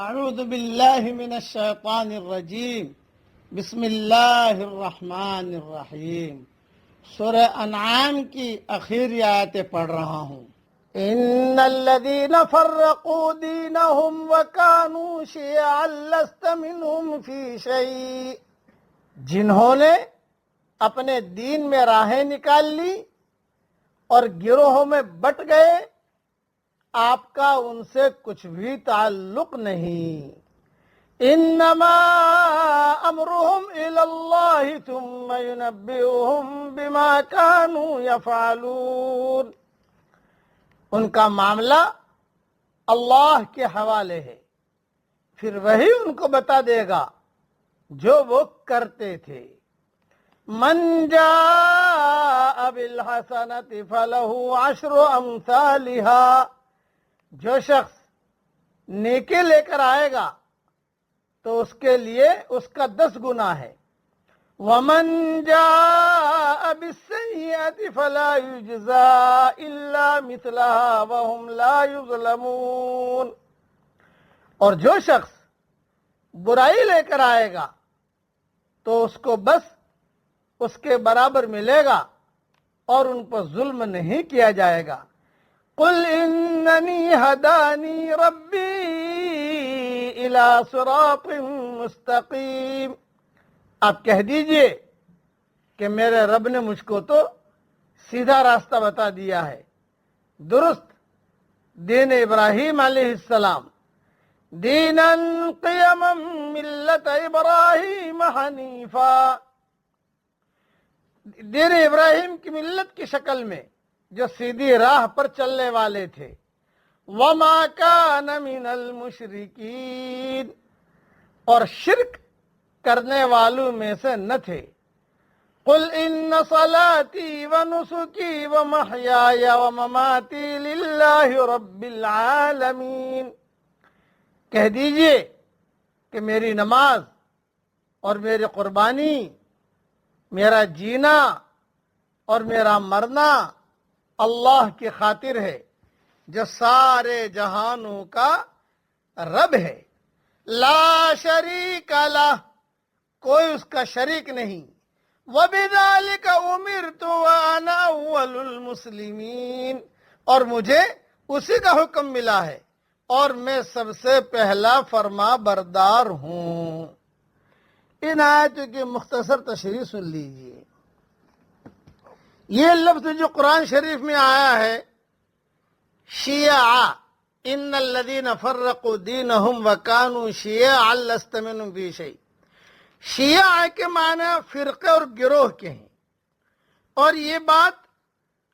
اعوذ باللہ من الشیطان الرجیم بسم اللہ الرحمن الرحیم سورہ انعام کی آخری آیتیں پڑھ رہا ہوں۔ ان الذین فرقوا دینہم وکانوا شیعا لست منہم فی شیء، جنہوں نے اپنے دین میں راہیں نکال لی اور گروہوں میں بٹ گئے، آپ کا ان سے کچھ بھی تعلق نہیں۔ انما امرهم الى اللہ ثم ينبئهم بما كانوا يفعلون، ان کا معاملہ اللہ کے حوالے ہے، پھر وہی ان کو بتا دے گا جو وہ کرتے تھے۔ من جاء بالحسنة فله عشر امثالها، جو شخص نیکی لے کر آئے گا تو اس کے لیے اس کا 10 گنا ہے۔ ومن جاء بالسیئة فلا یجزى الا مثلها وهم لا یظلمون، اور جو شخص برائی لے کر آئے گا تو اس کو بس اس کے برابر ملے گا اور ان پر ظلم نہیں کیا جائے گا۔ قل اننی ہدانی ربی الی صراط مستقیم، آپ کہہ دیجئے کہ میرے رب نے مجھ کو تو سیدھا راستہ بتا دیا ہے، درست دین ابراہیم علیہ السلام، دینا قیما ملت ابراہیم حنیفا، دین ابراہیم کی ملت کی شکل میں جو سیدھی راہ پر چلنے والے تھے۔ وما کان من المشرکین، اور شرک کرنے والوں میں سے نہ تھے۔ قل ان صلاتی ونسکی ومحیای ومماتی للہ رب العالمین، کہہ دیجئے کہ میری نماز اور میری قربانی، میرا جینا اور میرا مرنا اللہ کی خاطر ہے جو سارے جہانوں کا رب ہے۔ لا شریک لہ، کوئی اس کا شریک نہیں۔ وبذالک امرت وانا اول المسلمین، اور مجھے اسی کا حکم ملا ہے اور میں سب سے پہلا فرما بردار ہوں۔ ان آیتوں کی مختصر تشریح سن لیجیے۔ یہ لفظ جو قرآن شریف میں آیا ہے شیعہ، ان الذین فرقوا دینہم وکانوا شیعا لست منہم فی شیء، شیعہ کے معنی فرقے اور گروہ کے ہیں، اور یہ بات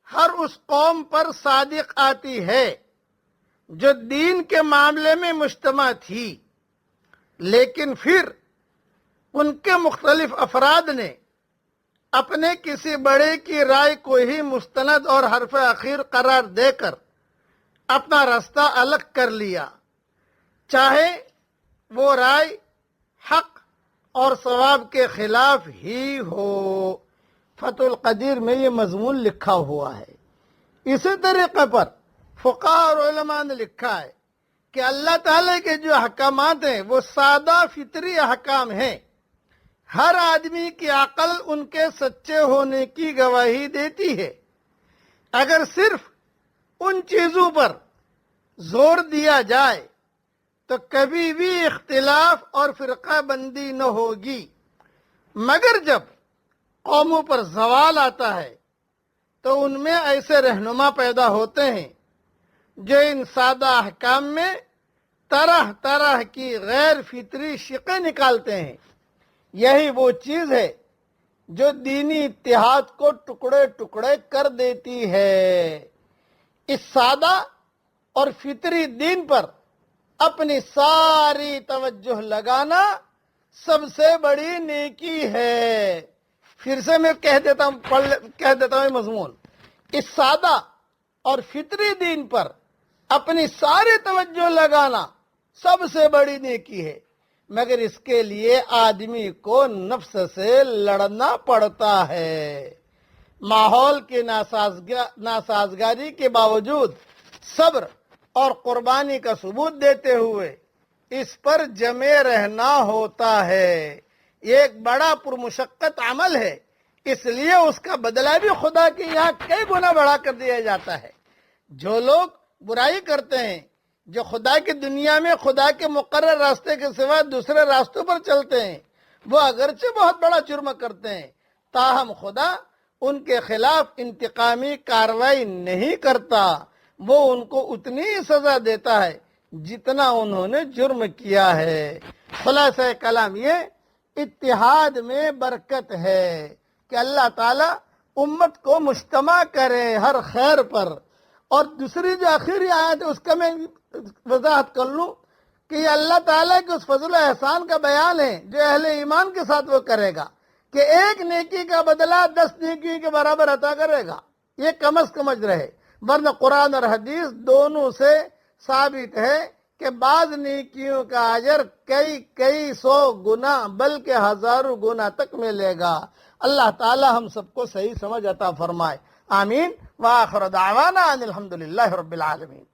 ہر اس قوم پر صادق آتی ہے جو دین کے معاملے میں مجتمع تھی، لیکن پھر ان کے مختلف افراد نے اپنے کسی بڑے کی رائے کو ہی مستند اور حرف اخیر قرار دے کر اپنا راستہ الگ کر لیا، چاہے وہ رائے حق اور ثواب کے خلاف ہی ہو۔ فتح القدیر میں یہ مضمون لکھا ہوا ہے۔ اسی طریقے پر فقہاء اور علماء نے لکھا ہے کہ اللہ تعالیٰ کے جو احکامات ہیں وہ سادہ فطری احکام ہیں، ہر آدمی کی عقل ان کے سچے ہونے کی گواہی دیتی ہے۔ اگر صرف ان چیزوں پر زور دیا جائے تو کبھی بھی اختلاف اور فرقہ بندی نہ ہوگی، مگر جب قوموں پر زوال آتا ہے تو ان میں ایسے رہنما پیدا ہوتے ہیں جو ان سادہ احکام میں طرح طرح کی غیر فطری شقیں نکالتے ہیں۔ یہی وہ چیز ہے جو دینی اتحاد کو ٹکڑے ٹکڑے کر دیتی ہے۔ اس سادہ اور فطری دین پر اپنی ساری توجہ لگانا سب سے بڑی نیکی ہے۔ پھر سے میں کہہ دیتا ہوں مضمون، اس سادہ اور فطری دین پر اپنی ساری توجہ لگانا سب سے بڑی نیکی ہے، مگر اس کے لیے آدمی کو نفس سے لڑنا پڑتا ہے۔ ماحول کی ناسازگاری کے باوجود صبر اور قربانی کا ثبوت دیتے ہوئے اس پر جمے رہنا ہوتا ہے. یہ ایک بڑا پرمشقت عمل ہے، اس لیے اس کا بدلہ بھی خدا کے یہاں کئی گنا بڑھا کر دیا جاتا ہے. جو لوگ برائی کرتے ہیں، جو خدا کی دنیا میں خدا کے مقرر راستے کے سوا دوسرے راستوں پر چلتے ہیں، وہ اگرچہ بہت بڑا جرم کرتے ہیں، تاہم خدا ان کے خلاف انتقامی کارروائی نہیں کرتا. وہ ان کو اتنی ہی سزا دیتا ہے جتنا انہوں نے جرم کیا ہے. خلاصہ کلام یہ اتحاد میں برکت ہے کہ اللہ تعالیٰ امت کو مجتمع کرے ہر خیر پر. اور دوسری جو آخری آیت ہے اس کا میں وضاحت کر لوں کہ یہ اللہ تعالیٰ کے اس فضل و احسان کا بیان ہے جو اہل ایمان کے ساتھ وہ کرے گا کہ ایک نیکی کا بدلہ 10 نیکی کے برابر عطا کرے گا. یہ کم از کم اجر ہے، ورنہ قرآن اور حدیث دونوں سے ثابت ہے کہ بعض نیکیوں کا اجر کئی 100 گنا بلکہ ہزاروں گنا تک ملے گا. اللہ تعالی ہم سب کو صحیح سمجھ عطا فرمائے. آمین. وآخر دعوانا ان الحمدللہ رب العالمین.